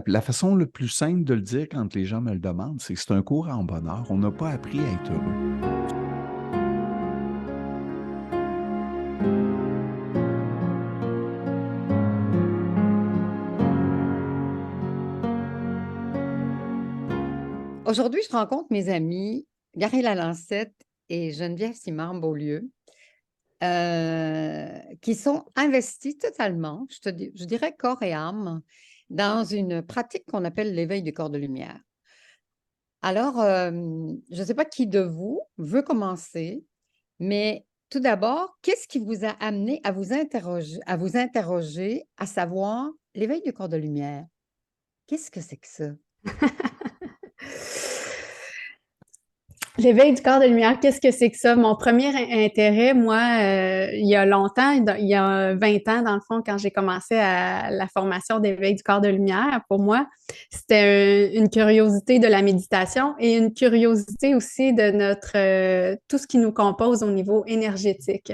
La façon le plus simple de le dire quand les gens me le demandent, c'est que c'est un cours en bonheur. On n'a pas appris à être heureux. Aujourd'hui, je rencontre mes amis Gary Lalancette et Geneviève Simard-Beaulieu, qui sont investis totalement, je dirais corps et âme, dans une pratique qu'on appelle l'éveil du corps de lumière. Alors, je ne sais pas qui de vous veut commencer, mais tout d'abord, qu'est-ce qui vous a amené à vous interroger, à savoir l'éveil du corps de lumière? Qu'est-ce que c'est que ça? L'éveil du corps de lumière, qu'est-ce que c'est que ça? Mon premier intérêt, moi, il y a longtemps, il y a 20 ans, dans le fond, quand j'ai commencé à la formation d'éveil du corps de lumière, pour moi, c'était une curiosité de la méditation et une curiosité aussi de tout ce qui nous compose au niveau énergétique,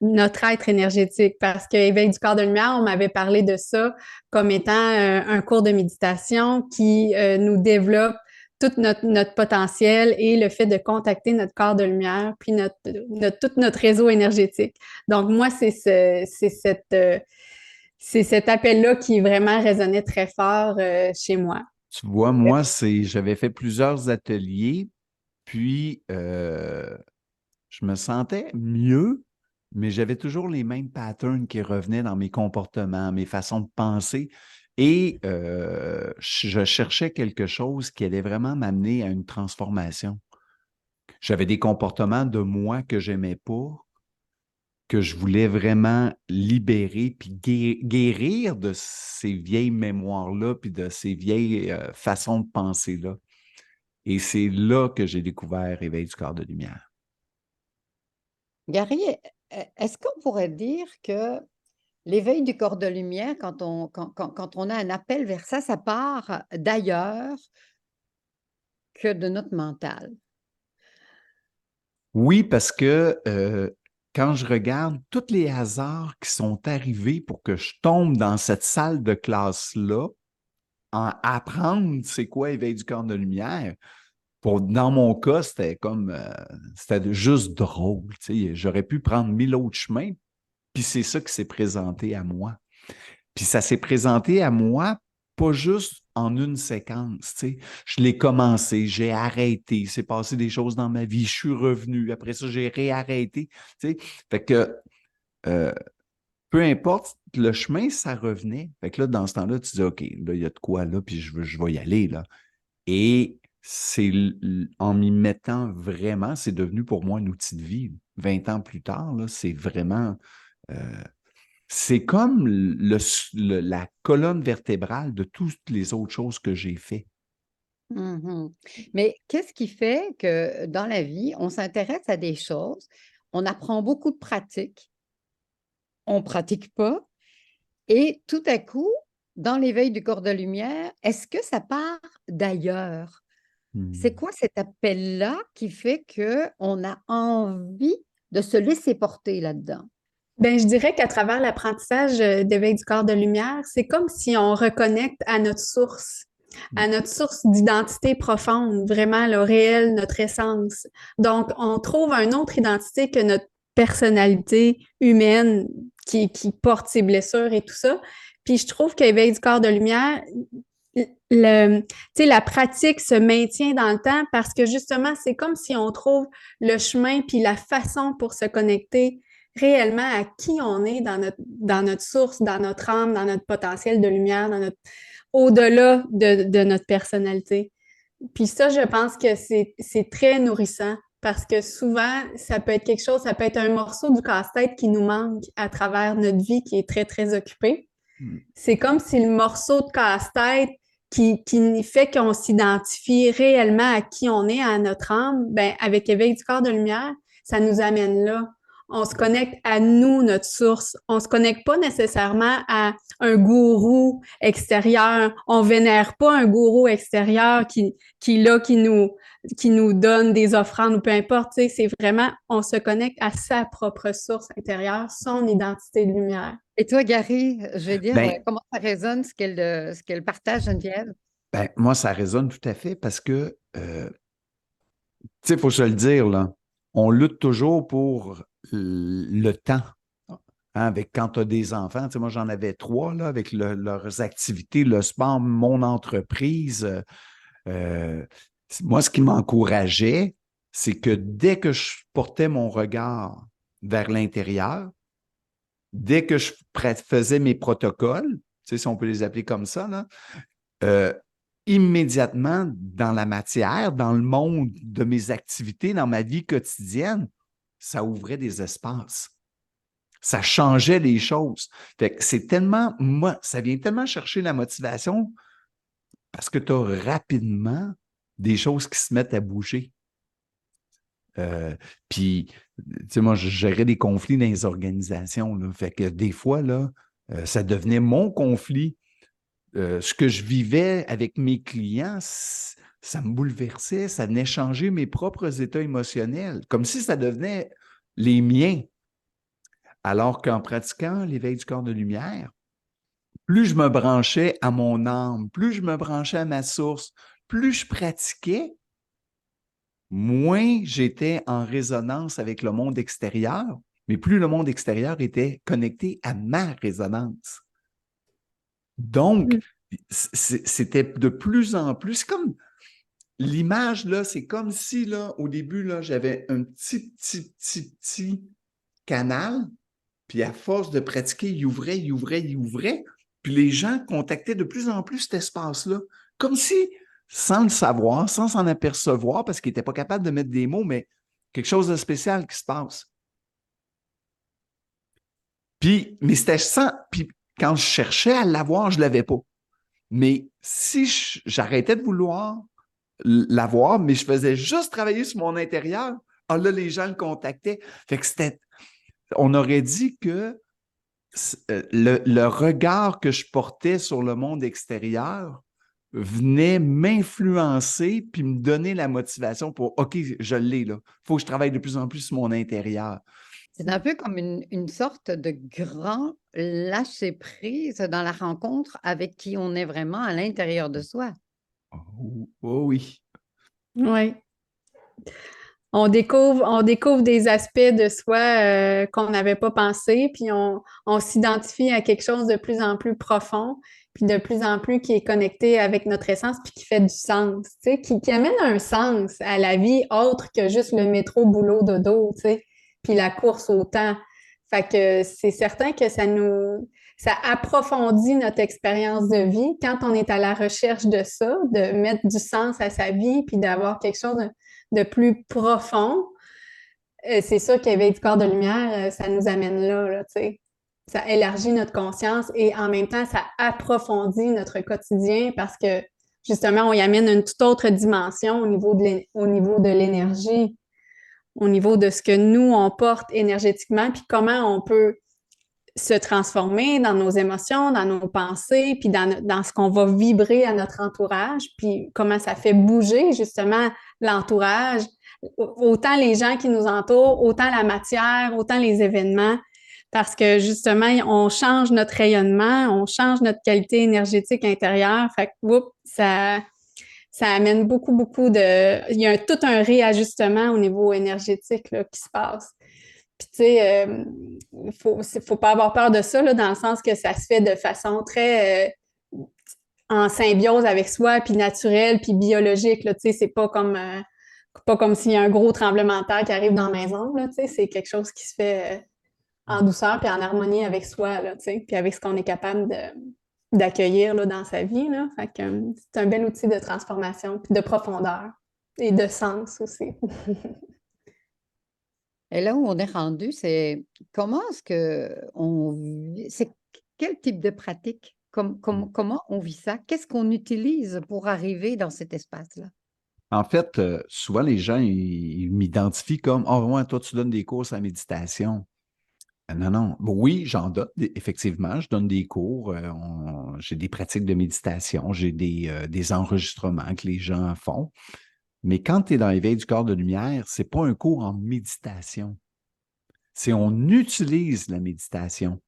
notre être énergétique. Parce que éveil du corps de lumière, on m'avait parlé de ça comme étant un cours de méditation qui nous développe tout notre potentiel et le fait de contacter notre corps de lumière, puis tout notre réseau énergétique. Donc, moi, c'est cet appel-là qui vraiment résonnait très fort chez moi. Tu vois, moi, j'avais fait plusieurs ateliers, puis je me sentais mieux, mais j'avais toujours les mêmes patterns qui revenaient dans mes comportements, mes façons de penser. Et je cherchais quelque chose qui allait vraiment m'amener à une transformation. J'avais des comportements de moi que j'aimais pas, que je voulais vraiment libérer puis guérir de ces vieilles mémoires-là puis de ces vieilles façons de penser-là. Et c'est là que j'ai découvert Éveil du corps de lumière. Gary, est-ce qu'on pourrait dire que l'éveil du corps de lumière, quand on a un appel vers ça, ça part d'ailleurs que de notre mental? Oui, parce que quand je regarde tous les hasards qui sont arrivés pour que je tombe dans cette salle de classe-là, en apprendre c'est quoi Éveil du corps de lumière, dans mon cas, c'était juste drôle. Tu sais. J'aurais pu prendre 1000 autres chemins, puis c'est ça qui s'est présenté à moi. Puis ça s'est présenté à moi pas juste en une séquence. Tu sais. Je l'ai commencé, j'ai arrêté, il s'est passé des choses dans ma vie, je suis revenu. Après ça, j'ai réarrêté. Tu sais. Fait que euh, peu importe, le chemin, ça revenait. Fait que là, dans ce temps-là, tu dis, OK, là, il y a de quoi là, puis je vais y aller, là. Et en m'y mettant vraiment, c'est devenu pour moi un outil de vie. 20 ans plus tard, là, c'est vraiment, euh, c'est comme la colonne vertébrale de toutes les autres choses que j'ai fait. Mhm. Mais qu'est-ce qui fait que dans la vie, on s'intéresse à des choses, on apprend beaucoup de pratiques, on ne pratique pas, et tout à coup, dans l'éveil du corps de lumière, est-ce que ça part d'ailleurs? C'est Hmm. quoi cet appel-là qui fait qu'on a envie de se laisser porter là-dedans? Ben, je dirais qu'à travers l'apprentissage d'éveil du corps de lumière, c'est comme si on reconnecte à notre source d'identité profonde, vraiment le réel, notre essence. Donc, on trouve une autre identité que notre personnalité humaine qui porte ses blessures et tout ça. Puis je trouve qu'éveil du corps de lumière, tu sais, la pratique se maintient dans le temps parce que justement, c'est comme si on trouve le chemin puis la façon pour se connecter réellement à qui on est dans notre source, dans notre âme, dans notre potentiel de lumière, au-delà de notre personnalité. Puis ça, je pense que c'est très nourrissant parce que souvent, ça peut être quelque chose, ça peut être un morceau du casse-tête qui nous manque à travers notre vie qui est très, très occupée. Hmm. C'est comme si le morceau de casse-tête qui fait qu'on s'identifie réellement à qui on est, à notre âme, ben, avec éveil du corps de lumière, ça nous amène là. on se connecte à nous, notre source. On se connecte pas nécessairement à un gourou extérieur. On vénère pas un gourou extérieur qui nous donne des offrandes ou peu importe. Tu sais, c'est vraiment, on se connecte à sa propre source intérieure, son identité de lumière. Et toi, Gary, je vais dire, Ben, comment ça résonne ce qu'elle partage, Geneviève? ben, moi, ça résonne tout à fait parce que, tu sais, il faut se le dire, là, on lutte toujours pour le temps. Hein, avec quand tu as des enfants, tu sais, moi j'en avais 3 là, avec leurs activités, le sport, mon entreprise. Euh, Moi, ce qui m'encourageait, c'est que dès que je portais mon regard vers l'intérieur, dès que je faisais mes protocoles, tu sais, si on peut les appeler comme ça, là, euh, immédiatement dans la matière, dans le monde de mes activités, dans ma vie quotidienne, ça ouvrait des espaces. Ça changeait les choses. Fait que c'est tellement, moi, ça vient tellement chercher la motivation parce que tu as rapidement des choses qui se mettent à bouger. Puis, tu sais, moi, je gérais des conflits dans les organisations. Là. Fait que des fois, là, ça devenait mon conflit. Ce que je vivais avec mes clients, ça me bouleversait, ça venait changer mes propres états émotionnels, comme si ça devenait les miens. Alors qu'en pratiquant l'éveil du corps de lumière, plus je me branchais à mon âme, plus je me branchais à ma source, plus je pratiquais, moins j'étais en résonance avec le monde extérieur, mais plus le monde extérieur était connecté à ma résonance. Donc, c'était de plus en plus, c'est comme l'image, là, c'est comme si, là, au début, là, j'avais un petit canal, puis à force de pratiquer, il ouvrait, puis les gens contactaient de plus en plus cet espace-là, comme si, sans le savoir, sans s'en apercevoir, parce qu'ils n'étaient pas capables de mettre des mots, mais quelque chose de spécial qui se passe. Puis, mais c'était sans, puis quand je cherchais à l'avoir, je ne l'avais pas. Mais si j'arrêtais de vouloir l'avoir, mais je faisais juste travailler sur mon intérieur, ah là, les gens le contactaient. Fait que c'était, on aurait dit que le regard que je portais sur le monde extérieur venait m'influencer puis me donner la motivation pour OK, je l'ai là. Il faut que je travaille de plus en plus sur mon intérieur. C'est un peu comme une sorte de grand lâcher-prise dans la rencontre avec qui on est vraiment à l'intérieur de soi. Oh, oh oui. Oui. On découvre des aspects de soi qu'on n'avait pas pensé, puis on s'identifie à quelque chose de plus en plus profond, puis de plus en plus qui est connecté avec notre essence, puis qui fait du sens, tu sais, qui amène un sens à la vie autre que juste le métro, boulot, dodo, tu sais, puis la course au temps. Fait que c'est certain que ça approfondit notre expérience de vie quand on est à la recherche de ça, de mettre du sens à sa vie, puis d'avoir quelque chose de plus profond. C'est ça qu'éveil du corps de lumière, ça nous amène là, tu sais. Ça élargit notre conscience et en même temps, ça approfondit notre quotidien parce que justement, on y amène une toute autre dimension au niveau de l'énergie, au niveau de ce que nous, on porte énergétiquement, puis comment on peut se transformer dans nos émotions, dans nos pensées, puis dans ce qu'on va vibrer à notre entourage, puis comment ça fait bouger justement l'entourage, autant les gens qui nous entourent, autant la matière, autant les événements, parce que justement, on change notre rayonnement, on change notre qualité énergétique intérieure, fait que, ça amène beaucoup de... Il y a tout un réajustement au niveau énergétique là, qui se passe. Puis, tu sais, faut pas avoir peur de ça, là, dans le sens que ça se fait de façon très en symbiose avec soi, puis naturelle, puis biologique, là, tu sais, c'est pas comme s'il y a un gros tremblement de terre qui arrive dans la maison, là, tu sais, c'est quelque chose qui se fait en douceur, puis en harmonie avec soi, là, tu sais, puis avec ce qu'on est capable d'accueillir, là, dans sa vie, là. Fait que c'est un bel outil de transformation, puis de profondeur et de sens aussi. Et là où on est rendu, c'est comment est-ce c'est quel type de pratique? Comment on vit ça? Qu'est-ce qu'on utilise pour arriver dans cet espace-là? En fait, souvent, les gens, ils m'identifient comme « Ah, ouais, toi, tu donnes des cours à la méditation. » Non, non. Bon, oui, j'en donne, effectivement. Je donne des cours. J'ai des pratiques de méditation. J'ai des enregistrements que les gens font. Mais quand tu es dans l'éveil du corps de lumière, ce n'est pas un cours en méditation. C'est on utilise la méditation.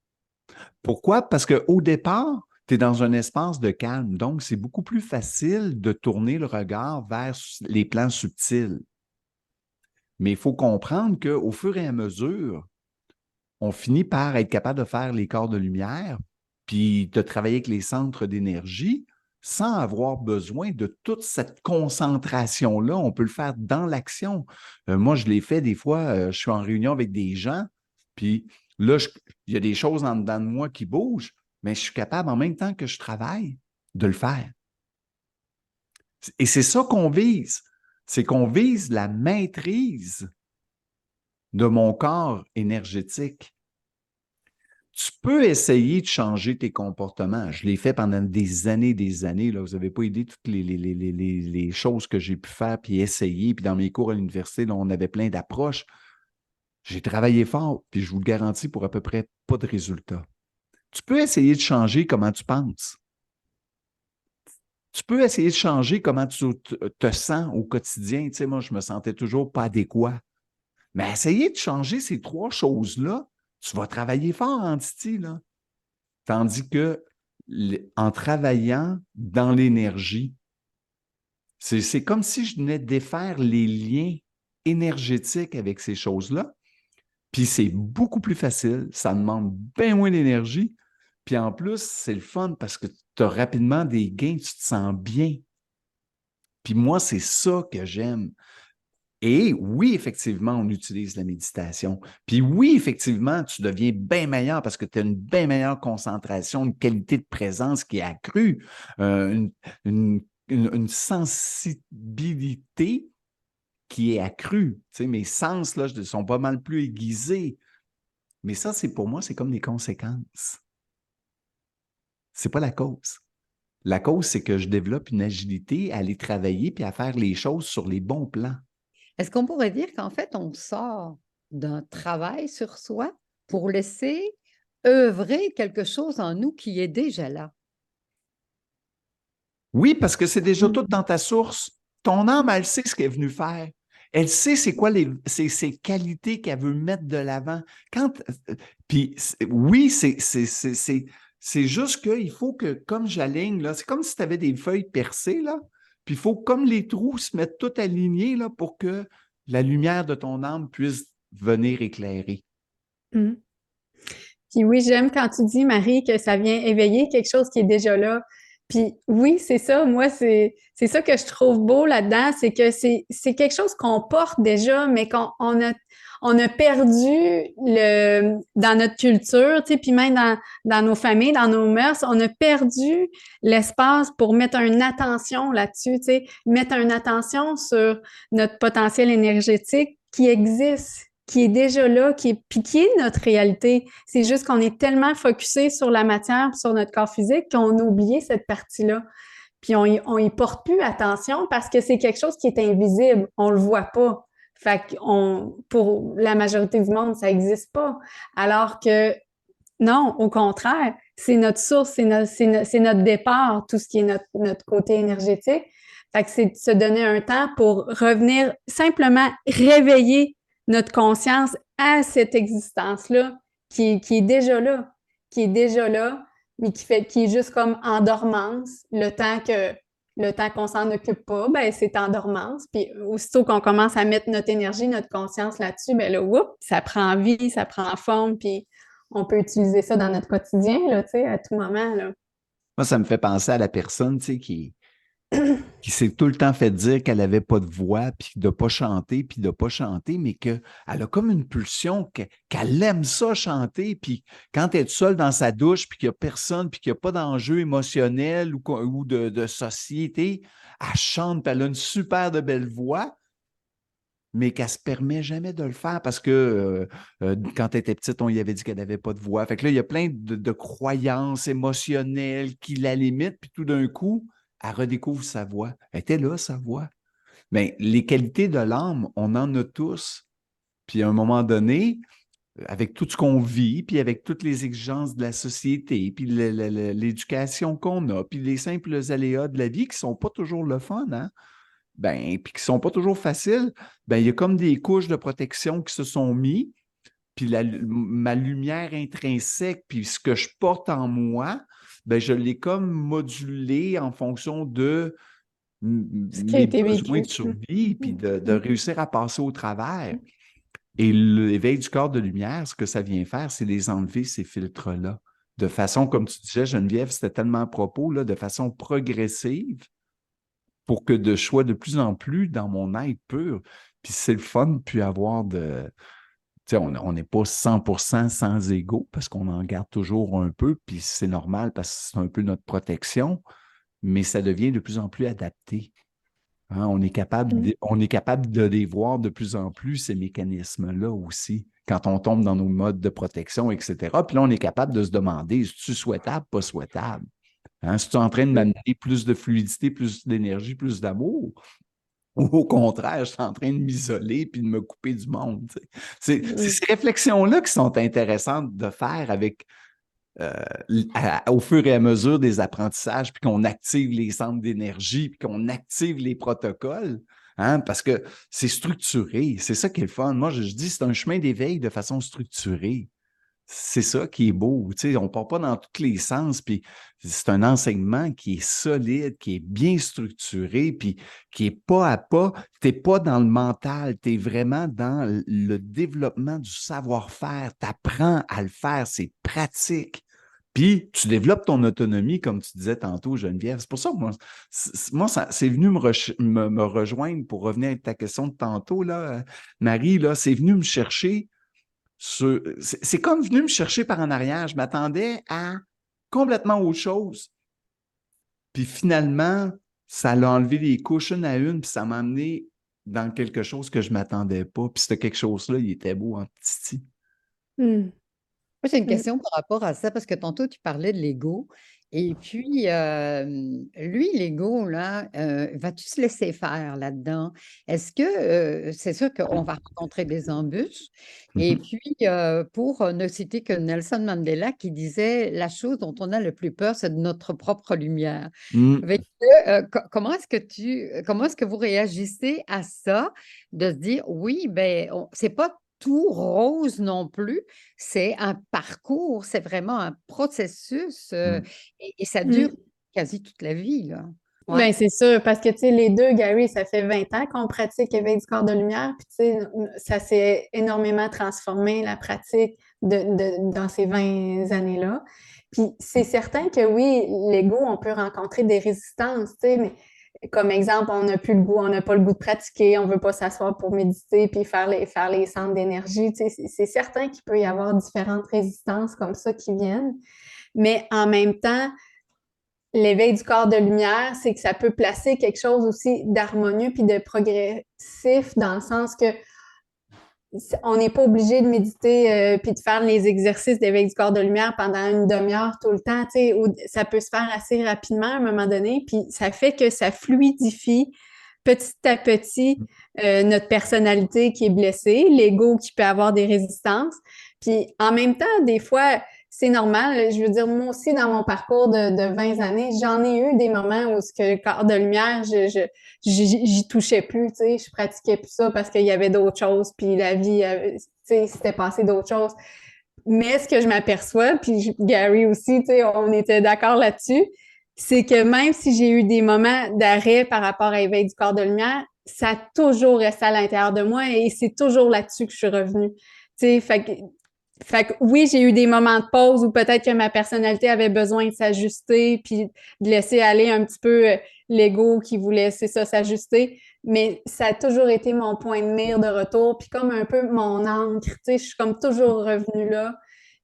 Pourquoi? Parce qu'au départ, tu es dans un espace de calme. Donc, c'est beaucoup plus facile de tourner le regard vers les plans subtils. Mais il faut comprendre qu'au fur et à mesure, on finit par être capable de faire les corps de lumière, puis de travailler avec les centres d'énergie sans avoir besoin de toute cette concentration-là. On peut le faire dans l'action. Moi, je l'ai fait des fois, je suis en réunion avec des gens, puis là, il y a des choses en dedans de moi qui bougent, mais je suis capable en même temps que je travaille de le faire. Et c'est ça qu'on vise. C'est qu'on vise la maîtrise de mon corps énergétique. Tu peux essayer de changer tes comportements. Je l'ai fait pendant des années, là. Vous n'avez pas idée toutes les choses que j'ai pu faire puis essayer. Puis dans mes cours à l'université, là, on avait plein d'approches. J'ai travaillé fort, puis je vous le garantis, pour à peu près pas de résultats. Tu peux essayer de changer comment tu penses. Tu peux essayer de changer comment tu te sens au quotidien. Tu sais, moi, je me sentais toujours pas adéquat. Mais essayer de changer ces trois choses-là, tu vas travailler fort en Titi, là. Tandis que en travaillant dans l'énergie, c'est comme si je venais défaire les liens énergétiques avec ces choses-là. Puis c'est beaucoup plus facile, ça demande bien moins d'énergie. Puis en plus, c'est le fun parce que tu as rapidement des gains, tu te sens bien. Puis moi, c'est ça que j'aime. Et oui, effectivement, on utilise la méditation. Puis oui, effectivement, tu deviens bien meilleur parce que tu as une bien meilleure concentration, une qualité de présence qui est accrue, une sensibilité qui est accrue. Tu sais, mes sens là, sont pas mal plus aiguisés. Mais ça, c'est pour moi, c'est comme des conséquences. C'est pas la cause. La cause, c'est que je développe une agilité à aller travailler puis à faire les choses sur les bons plans. Est-ce qu'on pourrait dire qu'en fait, on sort d'un travail sur soi pour laisser œuvrer quelque chose en nous qui est déjà là? Oui, parce que c'est déjà tout dans ta source. Ton âme, elle sait ce qu'elle est venue faire. Elle sait c'est quoi ses qualités qu'elle veut mettre de l'avant. Puis oui, c'est juste qu'il faut que, comme j'aligne, là, c'est comme si tu avais des feuilles percées, là, puis il faut comme les trous se mettent tout alignés là, pour que la lumière de ton âme puisse venir éclairer. Mm. Puis oui, j'aime quand tu dis, Marie, que ça vient éveiller quelque chose qui est déjà là. Puis oui, c'est ça. Moi, c'est ça que je trouve beau là-dedans, c'est que c'est quelque chose qu'on porte déjà, mais on a perdu dans notre culture, tu sais, puis même dans nos familles, dans nos mœurs, on a perdu l'espace pour mettre une attention là-dessus, tu sais, mettre une attention sur notre potentiel énergétique qui existe, qui est déjà là, puis qui est notre réalité. C'est juste qu'on est tellement focusé sur la matière, sur notre corps physique, qu'on a oublié cette partie-là. Puis on y porte plus attention parce que c'est quelque chose qui est invisible. On le voit pas. Fait pour la majorité du monde, ça n'existe pas. Alors que non, au contraire, c'est notre source, c'est notre départ, tout ce qui est notre côté énergétique. Fait que c'est de se donner un temps pour revenir simplement réveiller notre conscience à cette existence-là qui est déjà là, mais qui est juste comme en dormance, le temps qu'on s'en occupe pas, ben c'est en dormance. Puis aussitôt qu'on commence à mettre notre énergie, notre conscience là-dessus, ben là, oups, ça prend vie, ça prend forme, puis on peut utiliser ça dans notre quotidien, là, tu sais, à tout moment, là. Moi, ça me fait penser à la personne, tu sais, qui s'est tout le temps fait dire qu'elle n'avait pas de voix, puis de ne pas chanter, mais qu'elle a comme une pulsion, qu'elle aime ça chanter, puis quand elle est seule dans sa douche, puis qu'il n'y a personne, puis qu'il n'y a pas d'enjeu émotionnel ou de société, elle chante, puis elle a une super de belle voix, mais qu'elle ne se permet jamais de le faire parce que quand elle était petite, on lui avait dit qu'elle n'avait pas de voix. Fait que là, il y a plein de croyances émotionnelles qui la limitent, puis tout d'un coup, elle redécouvre sa voix. Elle était là, sa voix. Bien, les qualités de l'âme, on en a tous. Puis à un moment donné, avec tout ce qu'on vit, puis avec toutes les exigences de la société, puis l'éducation qu'on a, puis les simples aléas de la vie qui ne sont pas toujours le fun, hein? Ben, puis qui ne sont pas toujours faciles, ben, il y a comme des couches de protection qui se sont mises, puis ma lumière intrinsèque, puis ce que je porte en moi, ben, je l'ai comme modulé en fonction de Ce qui a mes été besoins vécu. de survie, puis de réussir à passer au travers. Et l'éveil du corps de lumière, ce que ça vient faire, c'est les enlever, ces filtres-là. De façon, comme tu disais, Geneviève, c'était tellement à propos, là, de façon progressive, pour que je sois de plus en plus dans mon être pur. Puis c'est le fun, puis avoir de... Tu sais, on n'est pas 100% sans ego, parce qu'on en garde toujours un peu, puis c'est normal, parce que c'est un peu notre protection, mais ça devient de plus en plus adapté. Hein, on est capable de les voir de plus en plus, ces mécanismes-là aussi, quand on tombe dans nos modes de protection, etc. Puis là, on est capable de se demander, est-ce souhaitable, pas souhaitable? Hein, est-ce en train de m'amener plus de fluidité, plus d'énergie, plus d'amour? Ou au contraire, je suis en train de m'isoler puis de me couper du monde. C'est ces réflexions-là qui sont intéressantes de faire avec au fur et à mesure des apprentissages, puis qu'on active les centres d'énergie, puis qu'on active les protocoles, hein, parce que c'est structuré. C'est ça qui est le fun. Moi, je dis, c'est un chemin d'éveil de façon structurée. C'est ça qui est beau. Tu sais, on ne part pas dans tous les sens, puis c'est un enseignement qui est solide, qui est bien structuré, puis qui est pas à pas. Tu n'es pas dans le mental, tu es vraiment dans le développement du savoir-faire. Tu apprends à le faire, c'est pratique. Puis, tu développes ton autonomie, comme tu disais tantôt, Geneviève. C'est pour ça que moi c'est venu me rejoindre pour revenir à ta question de tantôt, là, Marie, là, c'est venu me chercher. C'est comme venu me chercher par en arrière. Je m'attendais à complètement autre chose. Puis finalement, ça l'a enlevé les couches une à une, puis ça m'a amené dans quelque chose que je ne m'attendais pas. Puis c'était quelque chose-là, il était beau en petit. Moi, j'ai une question par rapport à ça, parce que tantôt, tu parlais de l'ego. Et puis, lui, l'ego, là, vas-tu se laisser faire là-dedans? Est-ce que, c'est sûr qu'on va rencontrer des embûches. Et puis, pour ne citer que Nelson Mandela qui disait, la chose dont on a le plus peur, c'est de notre propre lumière. Fait que, comment est-ce que vous réagissez à ça, de se dire, oui, ben, c'est pas tout rose non plus, c'est un parcours, c'est vraiment un processus et ça dure quasi toute la vie, là. Ouais. Ben, c'est sûr, parce que, tu sais, les deux, Gary, ça fait 20 ans qu'on pratique éveil du corps de lumière, puis, tu sais, ça s'est énormément transformé, la pratique dans ces 20 années-là. Puis, c'est certain que oui, l'ego, on peut rencontrer des résistances, tu sais, mais comme exemple, on n'a plus le goût, on n'a pas le goût de pratiquer, on veut pas s'asseoir pour méditer puis faire les centres d'énergie, tu sais, c'est certain qu'il peut y avoir différentes résistances comme ça qui viennent, mais en même temps, l'éveil du corps de lumière, c'est que ça peut placer quelque chose aussi d'harmonieux puis de progressif dans le sens que on n'est pas obligé de méditer puis de faire les exercices d'éveil du corps de lumière pendant une demi-heure tout le temps, tu sais, ou ça peut se faire assez rapidement à un moment donné, puis ça fait que ça fluidifie petit à petit notre personnalité qui est blessée, l'ego qui peut avoir des résistances, puis en même temps, des fois, c'est normal. Je veux dire, moi aussi, dans mon parcours de 20 années, j'en ai eu des moments où ce que le corps de lumière, j'y touchais plus, tu sais, je pratiquais plus ça parce qu'il y avait d'autres choses, puis la vie, tu sais, s'était passé d'autres choses. Mais ce que je m'aperçois, puis Gary aussi, tu sais, on était d'accord là-dessus, c'est que même si j'ai eu des moments d'arrêt par rapport à l'éveil du corps de lumière, ça a toujours resté à l'intérieur de moi et c'est toujours là-dessus que je suis revenue. Tu sais, fait que oui, j'ai eu des moments de pause où peut-être que ma personnalité avait besoin de s'ajuster puis de laisser aller un petit peu l'ego qui voulait, c'est ça, s'ajuster. Mais ça a toujours été mon point de mire de retour, puis comme un peu mon ancre, tu sais, je suis comme toujours revenue là.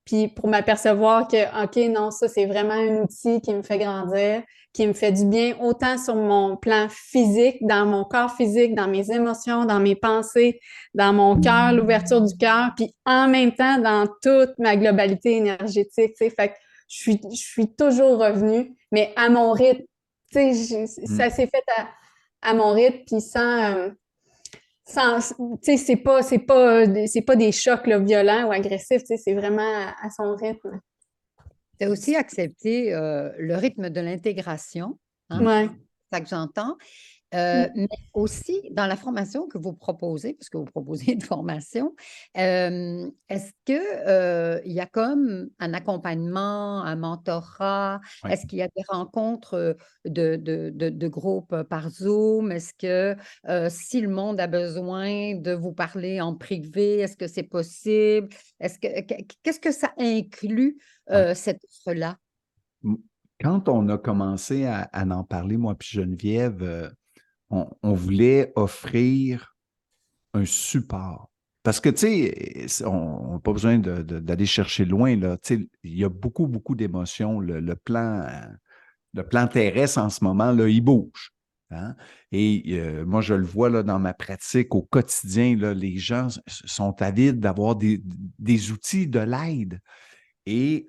Puis pour m'apercevoir que, OK, non, ça, c'est vraiment un outil qui me fait grandir, qui me fait du bien, autant sur mon plan physique, dans mon corps physique, dans mes émotions, dans mes pensées, dans mon cœur, l'ouverture du cœur, puis en même temps, dans toute ma globalité énergétique, tu sais. Fait que je suis toujours revenue, mais à mon rythme. Tu sais, ça s'est fait à mon rythme, puis tu sais, c'est pas des chocs là, violents ou agressifs, tu sais, c'est vraiment à son rythme. C'est aussi accepter le rythme de l'intégration, hein, Ouais. c'est ça que j'entends. Mm. Mais aussi dans la formation que vous proposez, parce que vous proposez une formation, est-ce que, il y a comme un accompagnement, un mentorat? Oui. Est-ce qu'il y a des rencontres, de groupes, par Zoom? Est-ce que, si le monde a besoin de vous parler en privé, est-ce que c'est possible? Est-ce que qu'est-ce que ça inclut, Ouais. cette offre-là? Quand on a commencé à en parler, moi puis Geneviève, on voulait offrir un support. Parce que, tu sais, on n'a pas besoin d'aller chercher loin, là. Tu sais, il y a beaucoup, beaucoup d'émotions. Le plan terrestre, en ce moment, là, il bouge. Hein? Et moi, je le vois là, dans ma pratique au quotidien, là, les gens sont avides d'avoir des outils, de l'aide. Et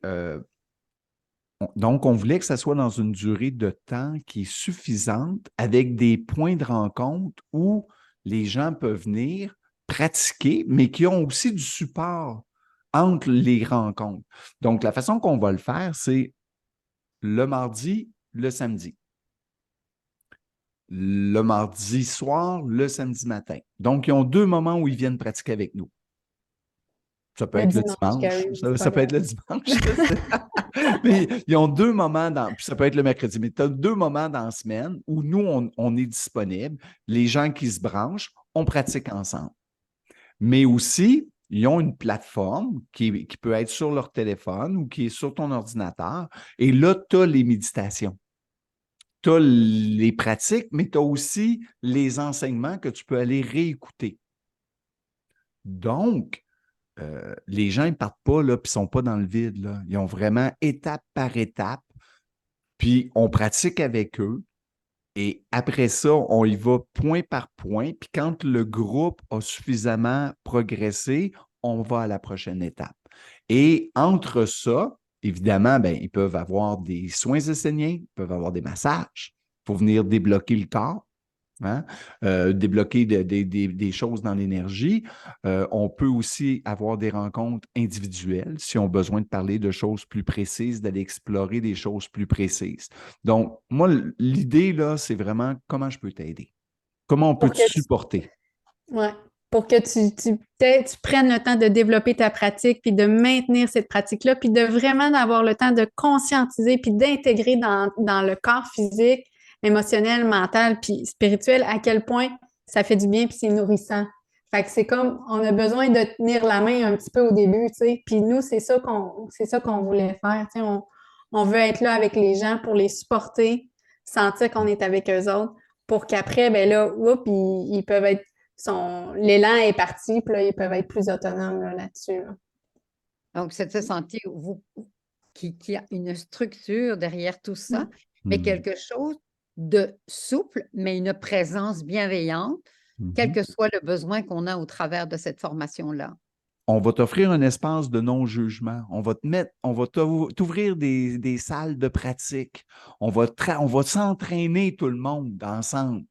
donc, on voulait que ça soit dans une durée de temps qui est suffisante, avec des points de rencontre où les gens peuvent venir pratiquer, mais qui ont aussi du support entre les rencontres. Donc, la façon qu'on va le faire, c'est le mardi, le samedi. Le mardi soir, le samedi matin. Donc, ils ont 2 moments où ils viennent pratiquer avec nous. Ça peut Le être le dimanche qui dimanche, arrive, c'est ça pas peut être grave. le dimanche. Mais ils ont 2 moments puis ça peut être le mercredi, mais tu as 2 moments dans la semaine où nous, on est disponible. Les gens qui se branchent, on pratique ensemble. Mais aussi, ils ont une plateforme qui peut être sur leur téléphone ou qui est sur ton ordinateur. Et là, tu as les méditations. Tu as les pratiques, mais tu as aussi les enseignements que tu peux aller réécouter. Donc, les gens ne partent pas là, puis ne sont pas dans le vide. Là. Ils ont vraiment étape par étape, puis on pratique avec eux. Et après ça, on y va point par point. Puis quand le groupe a suffisamment progressé, on va à la prochaine étape. Et entre ça, évidemment, ben, ils peuvent avoir des soins esséniens, ils peuvent avoir des massages pour venir débloquer le corps. Hein? Débloquer des choses dans l'énergie. On peut aussi avoir des rencontres individuelles si on a besoin de parler de choses plus précises, d'aller explorer des choses plus précises. Donc, moi, l'idée, là, c'est vraiment comment je peux t'aider. Comment on peut Pour te que supporter. Ouais. Pour que peut-être tu prennes le temps de développer ta pratique, puis de maintenir cette pratique-là, puis de vraiment avoir le temps de conscientiser, puis d'intégrer dans le corps physique, émotionnel, mental, puis spirituel, à quel point ça fait du bien, puis c'est nourrissant. Fait que c'est comme, on a besoin de tenir la main un petit peu au début, tu sais. Puis nous, c'est ça qu'on voulait faire, tu sais. On veut être là avec les gens pour les supporter, sentir qu'on est avec eux autres, pour qu'après, ben là, oups, ils peuvent être l'élan est parti, puis là, ils peuvent être plus autonomes là-dessus. Là. Donc, c'est de se sentir qu'il y a une structure derrière tout ça, mais Mm. quelque chose de souple, mais une présence bienveillante, quel que soit le besoin qu'on a au travers de cette formation-là. On va t'offrir un espace de non-jugement. On va t'ouvrir des salles de pratique. On va s'entraîner tout le monde ensemble.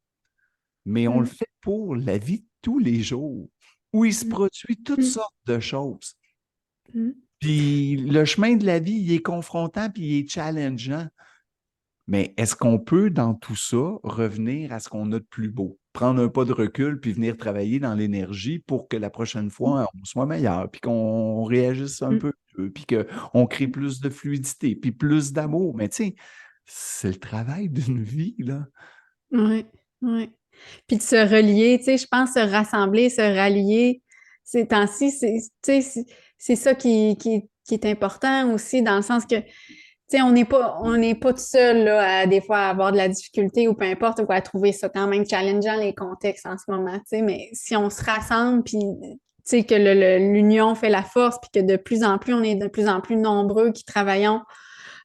Mais on le fait pour la vie de tous les jours, où il se produit toutes sortes de choses. Puis le chemin de la vie, il est confrontant puis il est challengeant. Mais est-ce qu'on peut, dans tout ça, revenir à ce qu'on a de plus beau? Prendre un pas de recul puis venir travailler dans l'énergie pour que la prochaine fois, on soit meilleur, puis qu'on réagisse un peu mieux, puis qu'on crée plus de fluidité, puis plus d'amour. Mais tu sais, c'est le travail d'une vie, là. Oui, oui. Puis de se relier, tu sais, je pense se rassembler, se rallier, ces temps-ci, c'est ça qui est important aussi, dans le sens que, tu sais, on n'est pas tout seul, là, à des fois à avoir de la difficulté ou peu importe, ou à trouver ça quand même challengeant, les contextes en ce moment, tu sais, mais si on se rassemble, puis, tu sais, que l'union fait la force, puis que de plus en plus, on est de plus en plus nombreux qui travaillons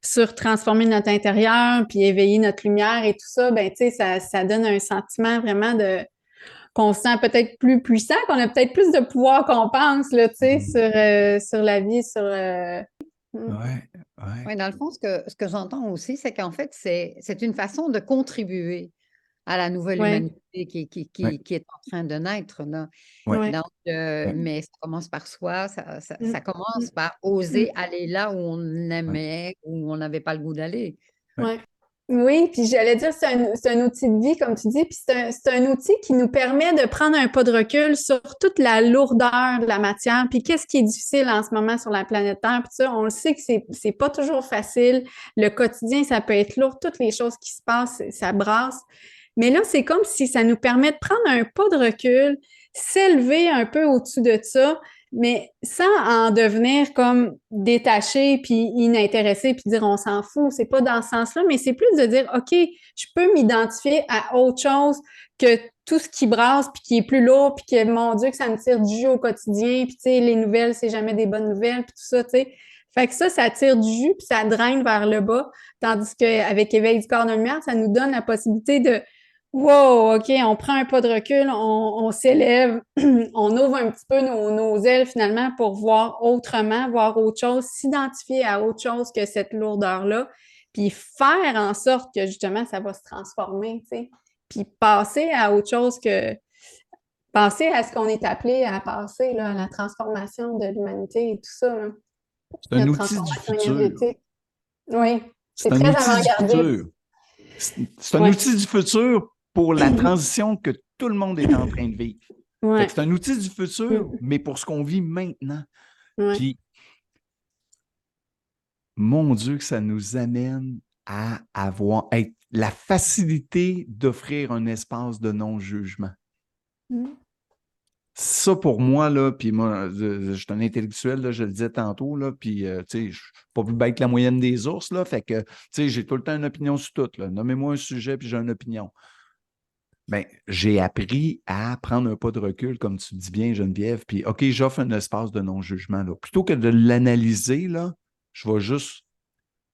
sur transformer notre intérieur, puis éveiller notre lumière et tout ça, ben, tu sais, ça donne un sentiment vraiment qu'on se sent peut-être plus puissant, qu'on a peut-être plus de pouvoir qu'on pense, là, tu sais, sur la vie, sur... Ouais, Oui, ouais. dans le fond, ce que j'entends aussi, c'est qu'en fait, c'est une façon de contribuer. à la nouvelle Ouais. humanité qui est en train de naître, là. Ouais. Ouais. Donc, Ouais. mais ça commence par soi, ça Mm. commence Mm. par Mm. oser aller là où on Ouais. aimait, où on n'avait pas le goût d'aller. Ouais. Ouais. Oui, puis j'allais dire, c'est un outil de vie, comme tu dis, puis c'est un outil qui nous permet de prendre un pas de recul sur toute la lourdeur de la matière, puis qu'est-ce qui est difficile en ce moment sur la planète Terre, puis ça, on le sait que c'est pas toujours facile, le quotidien, ça peut être lourd, toutes les choses qui se passent, ça brasse, mais là, c'est comme si ça nous permet de prendre un pas de recul, s'élever un peu au-dessus de ça, mais sans en devenir comme détaché puis inintéressé puis dire on s'en fout, c'est pas dans ce sens-là, mais c'est plus de dire OK, je peux m'identifier à autre chose que tout ce qui brasse puis qui est plus lourd puis que mon Dieu que ça me tire du jus au quotidien puis tu sais les nouvelles c'est jamais des bonnes nouvelles puis tout ça, tu sais. Fait que ça tire du jus puis ça draine vers le bas, tandis qu'avec Éveil du corps de lumière, ça nous donne la possibilité de wow, OK, on prend un pas de recul, on s'élève, on ouvre un petit peu nos ailes finalement pour voir autrement, voir autre chose, s'identifier à autre chose que cette lourdeur-là, puis faire en sorte que justement ça va se transformer, tu sais, puis passer à autre chose que penser à ce qu'on est appelé à passer, là, à la transformation de l'humanité et tout ça, là. C'est un Notre outil du transformation futur. énergétique. Oui, c'est C'est un très outil du avant-gardiste. futur. C'est un Ouais, outil du futur pour la transition que tout le monde est en train de vivre. Fait ouais, que c'est un outil du futur, mm, mais pour ce qu'on vit maintenant. ouais. Puis, mon Dieu, que ça nous amène à avoir la facilité d'offrir un espace de non-jugement. Mm. Ça, pour moi, là, puis moi, je suis un intellectuel, là, je le disais tantôt, là, puis, tu sais, je ne suis pas plus bête que la moyenne des ours, là, fait que, tu sais, j'ai tout le temps une opinion sur tout, là. Nommez-moi un sujet, puis j'ai une opinion. Bien, j'ai appris à prendre un pas de recul, comme tu dis bien, Geneviève, puis, OK, j'offre un espace de non-jugement, là. Plutôt que de l'analyser, là, je vais juste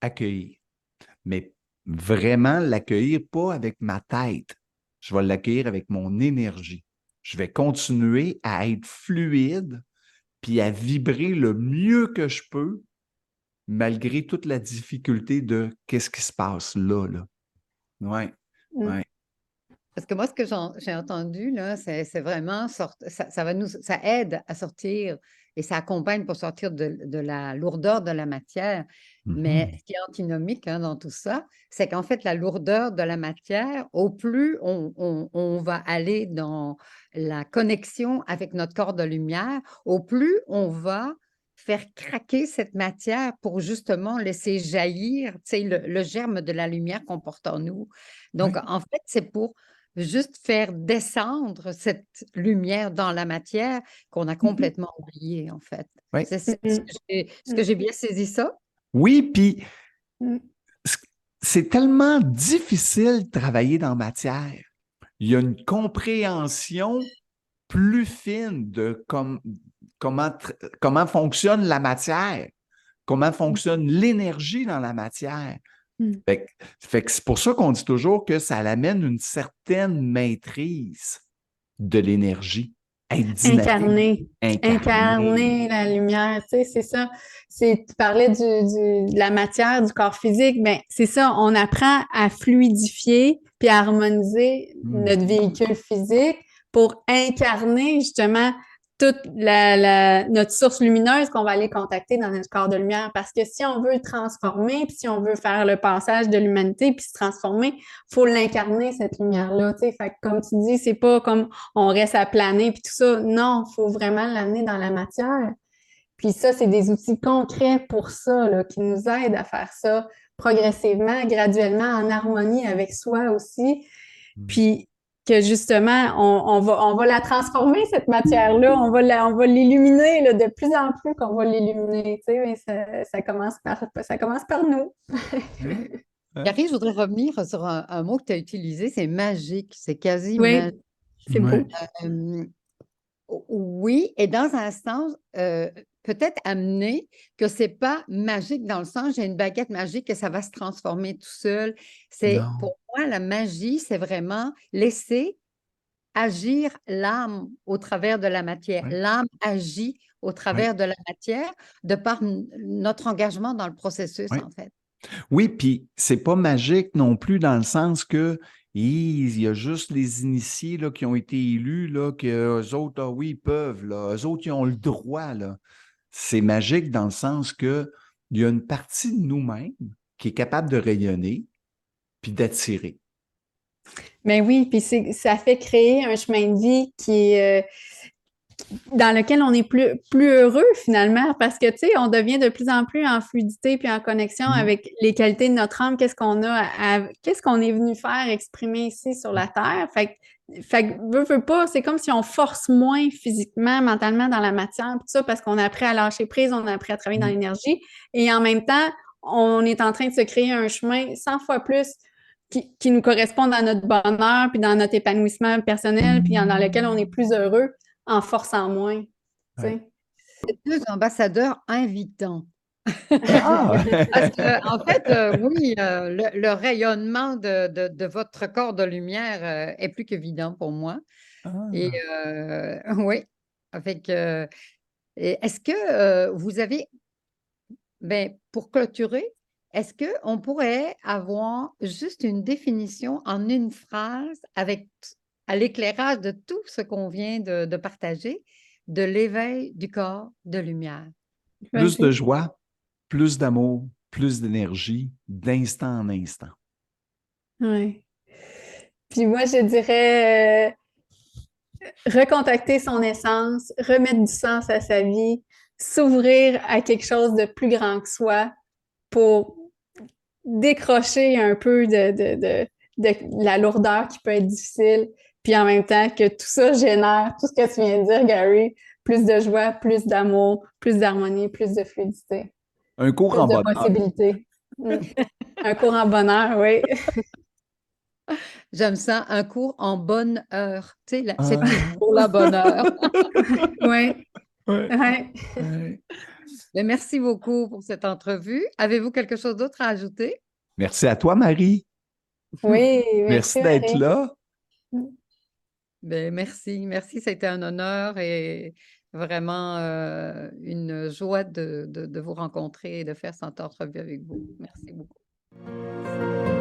accueillir. Mais vraiment l'accueillir, pas avec ma tête. Je vais l'accueillir avec mon énergie. Je vais continuer à être fluide puis à vibrer le mieux que je peux, malgré toute la difficulté de qu'est-ce qui se passe là, là. Oui, Mm. oui. Parce que moi, ce que j'ai entendu, là, c'est vraiment ça aide à sortir et ça accompagne pour sortir de la lourdeur de la matière. Mais ce qui est antinomique dans tout ça, c'est qu'en fait, la lourdeur de la matière, au plus on va aller dans la connexion avec notre corps de lumière, au plus on va faire craquer cette matière pour justement laisser jaillir, tu sais, le germe de la lumière qu'on porte en nous. Donc, Oui. en fait, c'est pour juste faire descendre cette lumière dans la matière qu'on a complètement oubliée, en fait. Oui. Est-ce que j'ai bien saisi ça? Oui, puis Mm. c'est tellement difficile de travailler dans matière. Il y a une compréhension plus fine de comment fonctionne la matière, comment fonctionne l'énergie dans la matière. Mm. Fait que c'est pour ça qu'on dit toujours que ça amène une certaine maîtrise de l'énergie. Être dynamique, Incarner la lumière, tu sais, c'est ça. Tu parlais de la matière, du corps physique, ben c'est ça, on apprend à fluidifier puis à harmoniser notre véhicule physique pour incarner justement toute notre source lumineuse qu'on va aller contacter dans notre corps de lumière. Parce que si on veut le transformer, puis si on veut faire le passage de l'humanité puis se transformer, faut l'incarner, cette lumière-là, tu sais. Fait que comme tu dis, c'est pas comme on reste à planer puis tout ça. Non, il faut vraiment l'amener dans la matière. Puis ça, c'est des outils concrets pour ça, là, qui nous aident à faire ça progressivement, graduellement, en harmonie avec soi aussi. Puis que justement, on va la transformer, cette matière-là. On va l'illuminer là, de plus en plus qu'on va l'illuminer. Tu sais, mais ça commence par nous. Carrie, je voudrais revenir sur un mot que tu as utilisé, c'est magique, c'est quasi Oui, magique. c'est beau. Oui, et dans un sens, peut-être amener que c'est pas magique dans le sens, j'ai une baguette magique et ça va se transformer tout seul. Non. Pour moi, la magie, c'est vraiment laisser agir l'âme au travers de la matière. Oui. L'âme agit au Oui. travers de la matière de par notre engagement dans le processus, Oui. en fait. Oui, puis c'est pas magique non plus dans le sens que Il y a juste les initiés là, qui ont été élus, là, qu'eux autres, ah oui, ils peuvent. Là. Eux autres, ils ont le droit. Là. C'est magique dans le sens qu'il y a une partie de nous-mêmes qui est capable de rayonner puis d'attirer. Mais oui, puis ça fait créer un chemin de vie qui est dans lequel on est plus heureux finalement, parce que, tu sais, on devient de plus en plus en fluidité puis en connexion avec les qualités de notre âme, qu'est-ce qu'on est venu faire, exprimer ici sur la Terre. Fait que veut pas, c'est comme si on force moins physiquement, mentalement dans la matière, tout ça, parce qu'on a appris à lâcher prise, on a appris à travailler dans l'énergie, et en même temps, on est en train de se créer un chemin 100 fois plus qui nous correspond dans notre bonheur, puis dans notre épanouissement personnel, puis dans lequel on est plus heureux en forçant moins. Ouais. Deux ambassadeurs invitants. Ah! Parce que, en fait, oui, le rayonnement de votre corps de lumière est plus qu'évident pour moi. Et oui, avec, est-ce que vous avez, ben, pour clôturer, est-ce qu'on pourrait avoir juste une définition en une phrase à l'éclairage de tout ce qu'on vient de partager, de l'éveil du corps de lumière? Plus de joie, plus d'amour, plus d'énergie, d'instant en instant. Oui. Puis moi, je dirais recontacter son essence, remettre du sens à sa vie, s'ouvrir à quelque chose de plus grand que soi pour décrocher un peu de la lourdeur qui peut être difficile, puis en même temps que tout ça génère, tout ce que tu viens de dire, Gary, plus de joie, plus d'amour, plus d'harmonie, plus de fluidité, Un cours plus en de bonheur. possibilités. Un cours en bonheur, oui. J'aime ça, un cours en bonne heure. Tu sais, c'est Ah. pour la bonne heure. Oui. Ouais. Ouais. Ouais. Mais merci beaucoup pour cette entrevue. Avez-vous quelque chose d'autre à ajouter? Merci à toi, Marie. Oui, Merci merci, d'être Marie. là. Ben, merci, merci, ça a été un honneur et vraiment une joie de vous rencontrer et de faire cette entrevue avec vous. Merci beaucoup.